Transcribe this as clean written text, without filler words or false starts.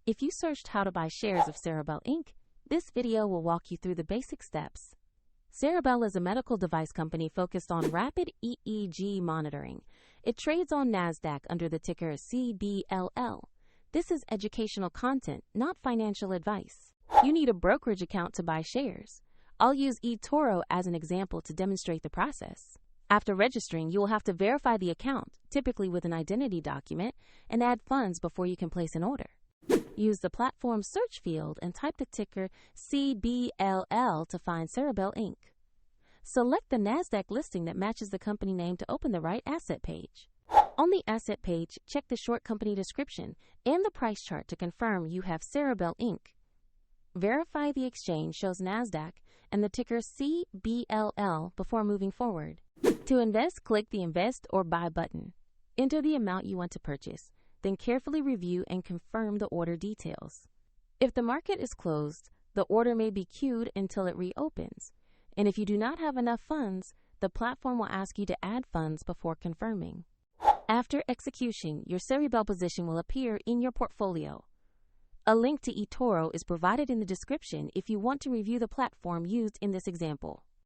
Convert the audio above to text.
If you searched how to buy shares of Ceribell Inc., this video will walk you through the basic steps. Ceribell is a medical device company focused on rapid EEG monitoring. It trades on NASDAQ under the ticker CBLL. This is educational content, not financial advice. You need a brokerage account to buy shares. I'll use eToro as an example to demonstrate the process. After registering, you will have to verify the account, typically with an identity document, and add funds before you can place an order. Use the platform search field and type the ticker CBLL to find Ceribell Inc. Select the NASDAQ listing that matches the company name to open the right asset page. On the asset page, check the short company description and the price chart to confirm you have Ceribell Inc. Verify the exchange shows NASDAQ and the ticker CBLL before moving forward. To invest, click the Invest or Buy button. Enter the amount you want to purchase, then carefully review and confirm the order details. If the market is closed, the order may be queued until it reopens. And if you do not have enough funds, the platform will ask you to add funds before confirming. After execution, your Ceribell position will appear in your portfolio. A link to eToro is provided in the description if you want to review the platform used in this example.